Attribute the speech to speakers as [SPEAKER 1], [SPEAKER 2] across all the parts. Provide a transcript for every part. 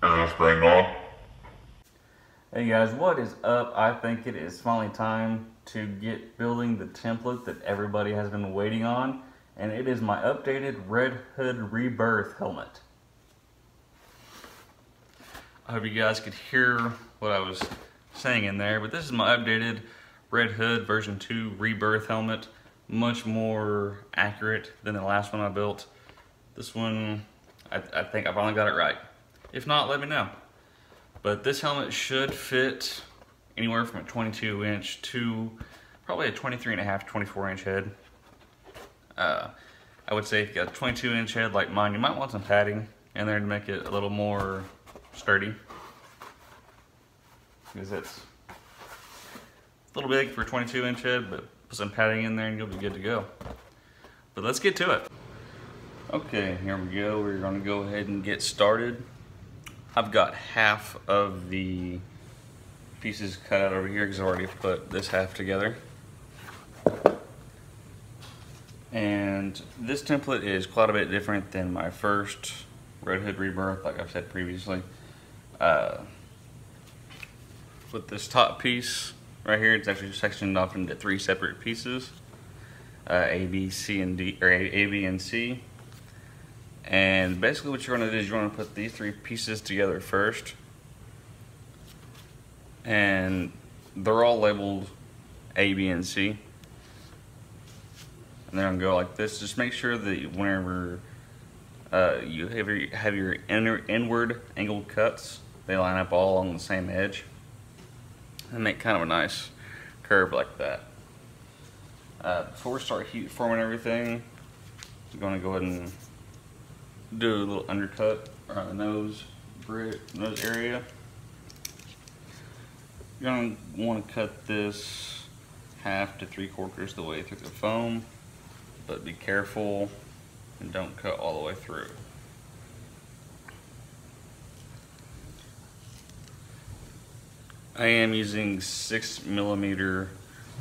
[SPEAKER 1] Is this thing on?
[SPEAKER 2] Hey guys, what is up? I think it is finally time to get building the template that everybody has been waiting on, and it is my updated Red Hood Rebirth helmet. I hope you guys could hear what I was saying in there, but this is my updated Red Hood version 2 Rebirth helmet. Much more accurate than the last one I built. This one, I think I finally got it right. If not, let me know. But this helmet should fit anywhere from a 22 inch to probably a 23.5 to 24 inch head. I would say if you got a 22 inch head like mine, you might want some padding in there to make it a little more sturdy, because it's a little big for a 22 inch head, but put some padding in there and you'll be good to go. But let's get to it. Okay, here we go. We're going to go ahead and get started. I've got half of the pieces cut out over here because I've already put this half together. And this template is quite a bit different than my first Red Hood Rebirth, like I've said previously. With this top piece right here, it's actually sectioned off into 3 separate pieces. A, B, C, and D, or A, B, and C. And basically what you're going to do is you're going to put these 3 pieces together first. And they're all labeled A, B, and C. And they're going to go like this. Just make sure that whenever you have your inward angled cuts, they line up all along the same edge. And make kind of a nice curve like that. Before we start heat forming everything, I'm going to go ahead and do a little undercut around the nose area. You're going to want to cut this 1/2 to 3/4 the way through the foam, but be careful and don't cut all the way through. I am using 6mm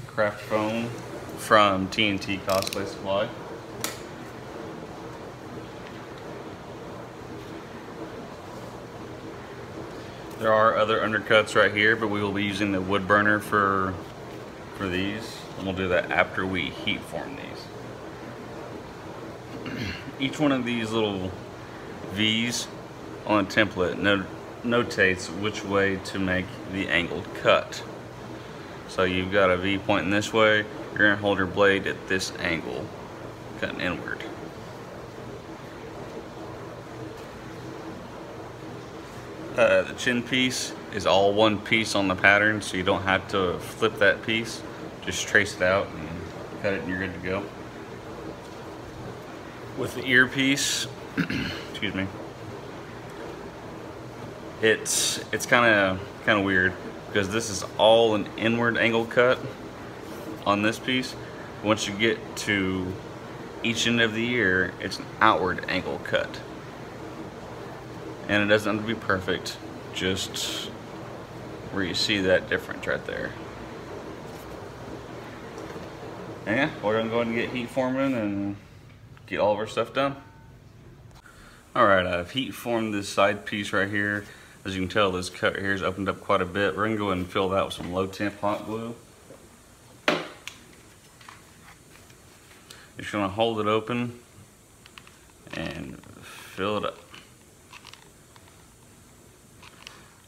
[SPEAKER 2] craft foam from TNT Cosplay Supply. There are other undercuts right here, but we will be using the wood burner for these, and we'll do that after we heat form these. Each one of these little V's on a template notates which way to make the angled cut. So you've got a V pointing this way, you're going to hold your blade at this angle, cutting inward. The chin piece is all one piece on the pattern, so you don't have to flip that piece. Just trace it out and cut it and you're good to go. With the ear piece, excuse me, it's kind of weird because this is all an inward angle cut on this piece. Once you get to each end of the ear, it's an outward angle cut. And it doesn't have to be perfect, just where you see that difference right there. And yeah, we're gonna go ahead and get heat forming and get all of our stuff done. Alright, I've heat formed this side piece right here. As you can tell, this cut here has opened up quite a bit. We're gonna go ahead and fill that with some low temp hot glue. Just gonna hold it open and fill it up.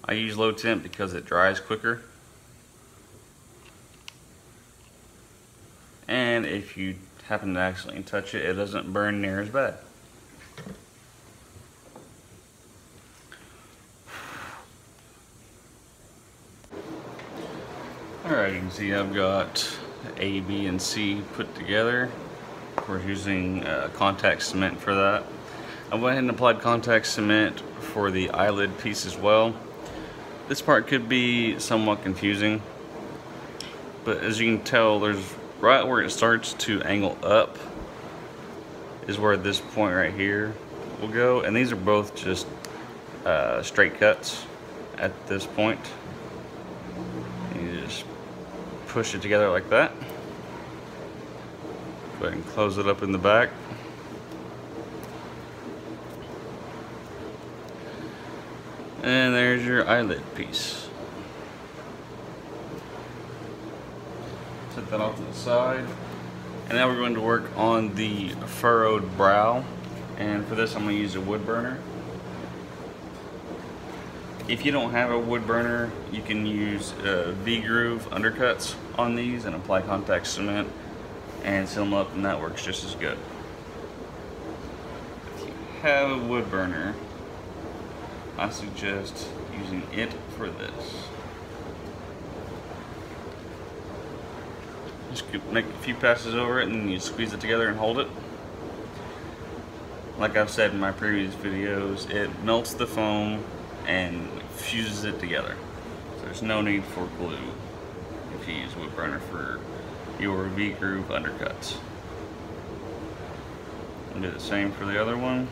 [SPEAKER 2] I use low temp because it dries quicker. And if you happen to accidentally touch it, it doesn't burn near as bad. Alright, you can see I've got A, B, and C put together. We're using contact cement for that. I went ahead and applied contact cement for the eyelid piece as well. This part could be somewhat confusing, but as you can tell, there's right where it starts to angle up is where this point right here will go, and these are both just straight cuts at this point. You just push it together like that. Go ahead and close it up in the back. And there's your eyelid piece. Set that off to the side. And now we're going to work on the furrowed brow. And for this I'm going to use a wood burner. If you don't have a wood burner, you can use V-groove undercuts on these and apply contact cement and seal them up, and that works just as good. If you have a wood burner, I suggest using it for this. Just make a few passes over it and then you squeeze it together and hold it. Like I've said in my previous videos, it melts the foam and fuses it together. So there's no need for glue if you use wood burner for your V-groove undercuts. And do the same for the other one.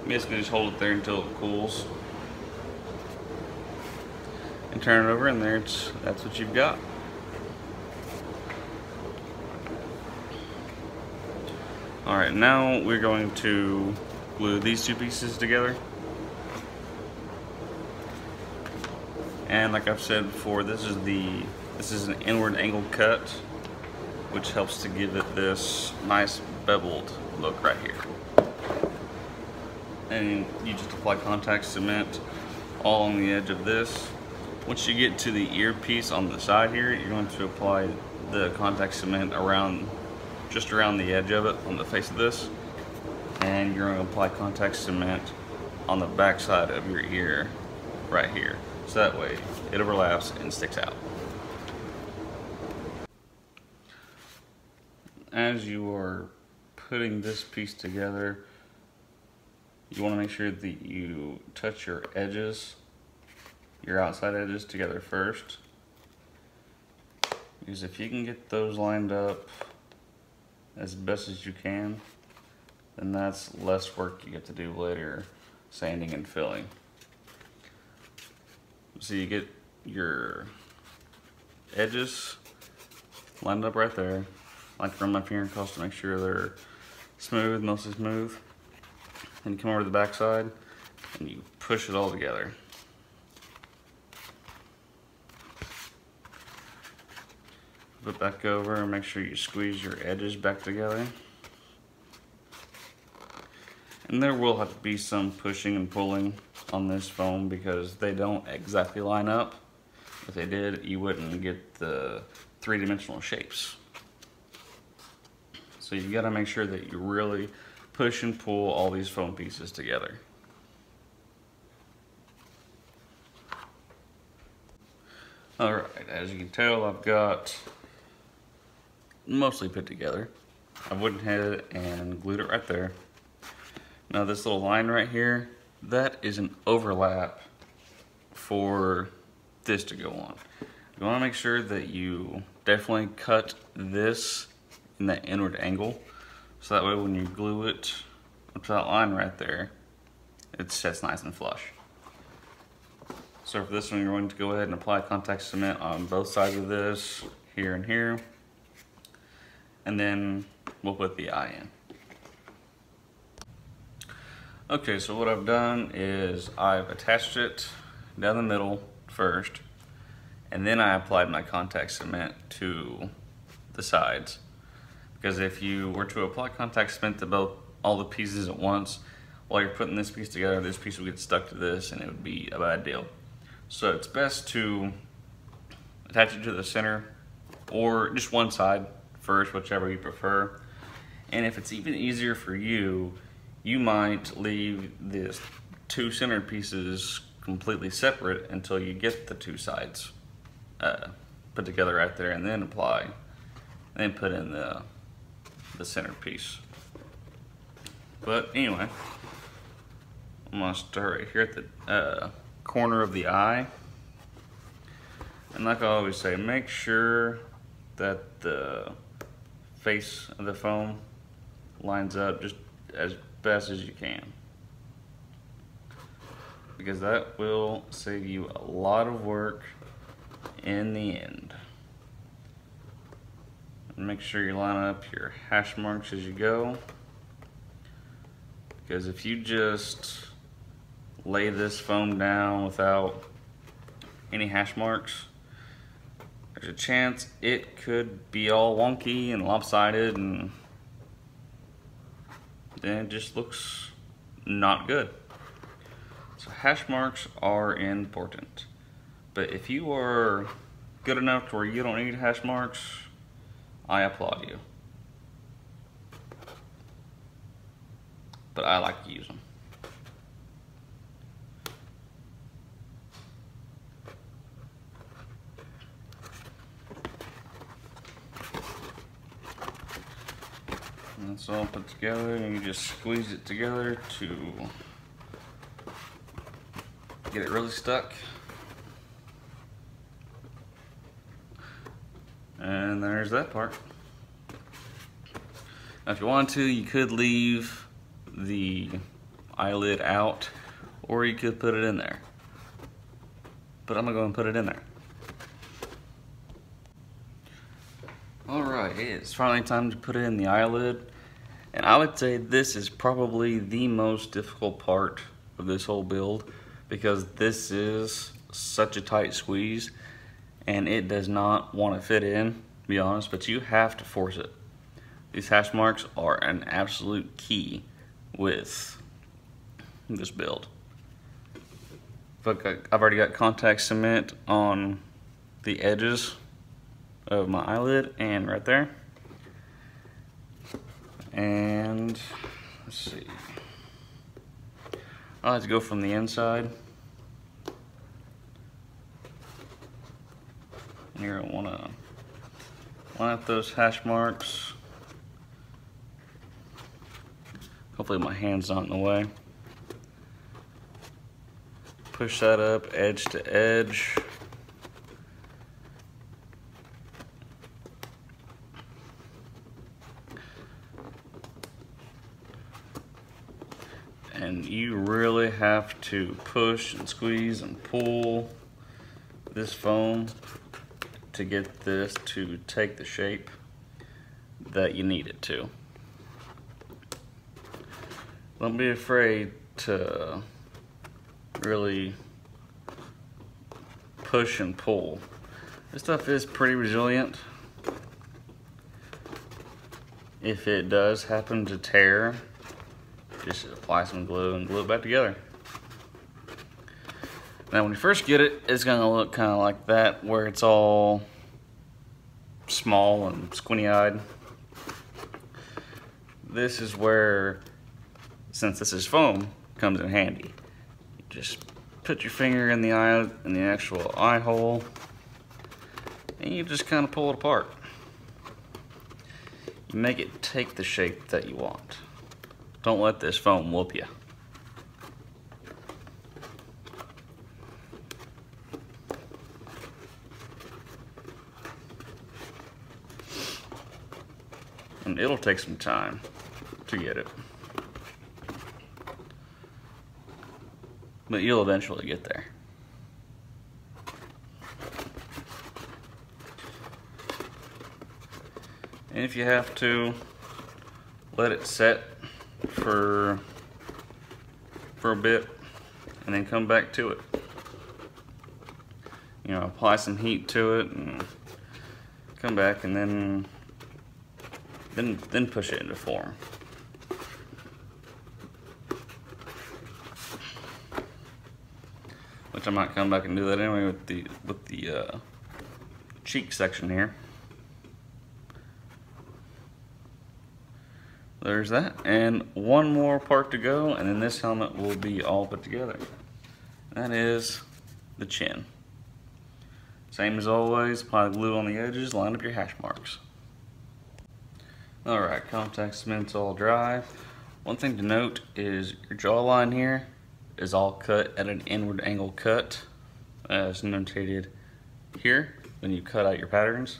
[SPEAKER 2] Basically just hold it there until it cools and turn it over, and that's what you've got. Alright, now we're going to glue these two pieces together. And like I've said before, this is an inward angle cut, which helps to give it this nice beveled look right here. And you just apply contact cement all on the edge of this. Once you get to the earpiece on the side here, you're going to apply the contact cement just around the edge of it on the face of this, and you're going to apply contact cement on the back side of your ear right here, so that way it overlaps and sticks out. As you are putting this piece together, you want to make sure that you touch your edges, your outside edges together first, because if you can get those lined up as best as you can, then that's less work you get to do later, sanding and filling. So you get your edges lined up right there. I like to run my finger across to make sure they're smooth, mostly smooth. And you come over to the back side and you push it all together. Flip back over and make sure you squeeze your edges back together. And there will have to be some pushing and pulling on this foam because they don't exactly line up. If they did, you wouldn't get the three-dimensional shapes. So you gotta make sure that you really push and pull all these foam pieces together. Alright, as you can tell, I've got mostly put together. I went ahead and glued it right there. Now this little line right here, that is an overlap for this to go on. You want to make sure that you definitely cut this in that inward angle, so that way when you glue it up to that line right there, it sits nice and flush. So for this one, you're going to go ahead and apply contact cement on both sides of this, here and here, and then we'll put the eye in. Okay, so what I've done is I've attached it down the middle first, and then I applied my contact cement to the sides. Because if you were to apply contact cement to all the pieces at once, while you're putting this piece together, this piece would get stuck to this and it would be a bad deal. So it's best to attach it to the center or just one side first, whichever you prefer. And if it's even easier for you, you might leave these two center pieces completely separate until you get the two sides put together right there, and then apply, and then put in the center piece. But anyway, I'm gonna start right here at the corner of the eye. And like I always say, make sure that the face of the foam lines up just as best as you can, because that will save you a lot of work in the end. Make sure you line up your hash marks as you go, because if you just lay this foam down without any hash marks, there's a chance it could be all wonky and lopsided, and then it just looks not good. So hash marks are important, but if you are good enough to where you don't need hash marks, I applaud you. But I like to use them. And it's all put together, and you just squeeze it together to get it really stuck. And there's that part. Now if you want to, you could leave the eyelid out, or you could put it in there. But I'm gonna go and put it in there. Alright, it's finally time to put it in the eyelid. And I would say this is probably the most difficult part of this whole build, because this is such a tight squeeze and it does not want to fit in, to be honest, but you have to force it. These hash marks are an absolute key with this build. I've already got contact cement on the edges of my eyelid and right there. And let's see, I like to go from the inside. And you're gonna wanna line up those hash marks. Hopefully my hand's not in the way. Push that up edge to edge. And you really have to push and squeeze and pull this foam to get this to take the shape that you need it to. Don't be afraid to really push and pull. This stuff is pretty resilient. If it does happen to tear, just apply some glue and glue it back together. Now when you first get it, it's gonna look kind of like that, where it's all small and squinty-eyed. This is where, since this is foam, comes in handy. You just put your finger in the eye, in the actual eye hole, and you just kind of pull it apart. You make it take the shape that you want. Don't let this foam whoop you. And it'll take some time to get it, but you'll eventually get there. And if you have to, let it set for a bit and then come back to it. You know, apply some heat to it and come back, and then push it into form. Which I might come back and do that anyway with the cheek section here. There's that, and one more part to go, and then this helmet will be all put together. That is the chin. Same as always, apply glue on the edges, line up your hash marks. Alright, contact cement's all dry. One thing to note is your jawline here is all cut at an inward angle cut, as notated here when you cut out your patterns.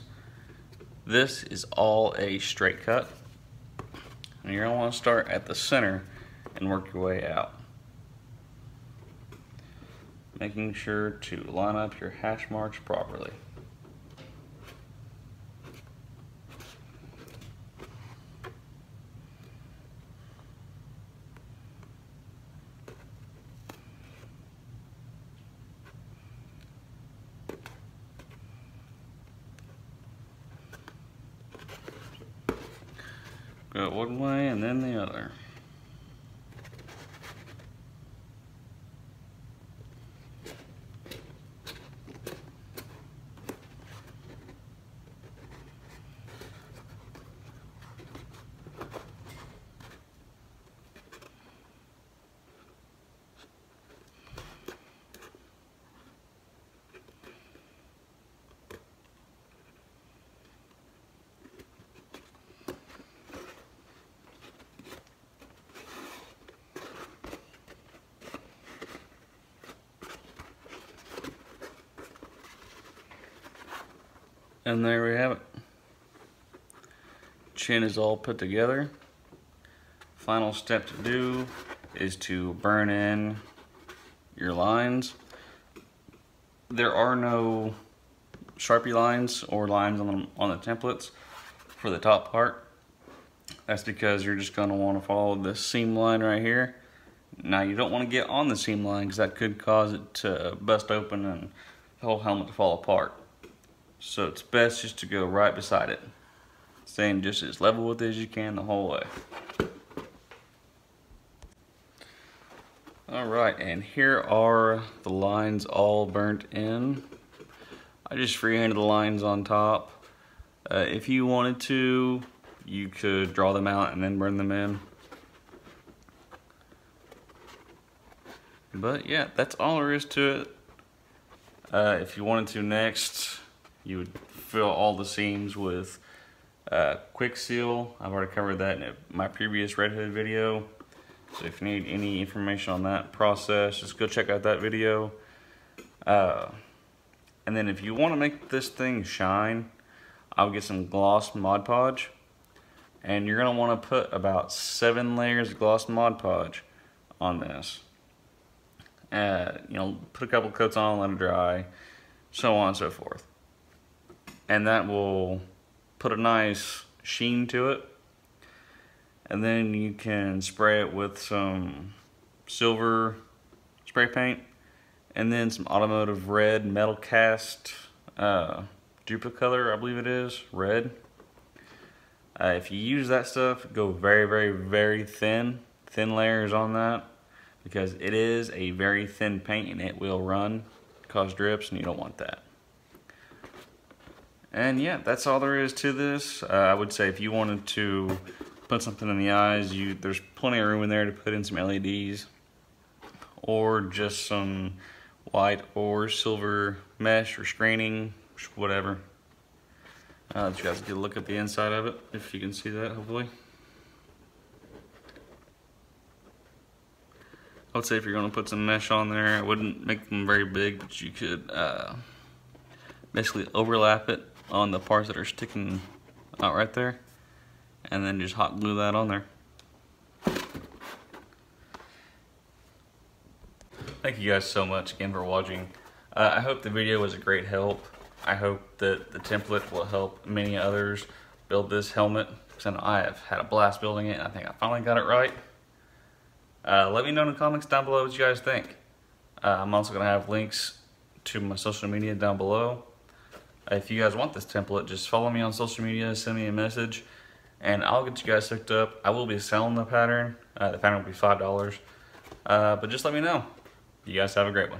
[SPEAKER 2] This is all a straight cut. And you're gonna want to start at the center and work your way out, making sure to line up your hash marks properly. Go one way and then the other. And there we have it. Chin is all put together. Final step to do is to burn in your lines. There are no Sharpie lines or lines on the templates for the top part. That's because you're just going to want to follow this seam line right here. Now you don't want to get on the seam line because that could cause it to bust open and the whole helmet to fall apart. So it's best just to go right beside it, staying just as level with it as you can the whole way. Alright, and here are the lines all burnt in. I just freehanded the lines on top. If you wanted to, you could draw them out and then burn them in. But yeah, that's all there is to it. If you wanted to next, you would fill all the seams with quick seal. I've already covered that in my previous Red Hood video. So if you need any information on that process, just go check out that video. And then if you want to make this thing shine, I'll get some gloss Mod Podge. And you're going to want to put about 7 layers of gloss Mod Podge on this. You know, put a couple coats on, let it dry, so on and so forth. And that will put a nice sheen to it. And then you can spray it with some silver spray paint and then some automotive red metal cast Duplicolor, I believe it is, red. If you use that stuff, go very thin layers on that, because it is a very thin paint and it will run, cause drips, and you don't want that. And yeah, that's all there is to this. I would say if you wanted to put something in the eyes, there's plenty of room in there to put in some LEDs or just some white or silver mesh or screening, whatever. Let you guys get a look at the inside of it, if you can see that, hopefully. I would say if you're going to put some mesh on there, I wouldn't make them very big, but you could basically overlap it on the parts that are sticking out right there, and then just hot glue that on there. Thank you guys so much again for watching. I hope the video was a great help. I hope that the template will help many others build this helmet, because I know I have had a blast building it, and I think I finally got it right. Let me know in the comments down below what you guys think. I'm also going to have links to my social media down below. If you guys want this template, just follow me on social media, send me a message, and I'll get you guys hooked up. I will be selling the pattern. The pattern will be $5. But just let me know. You guys have a great one.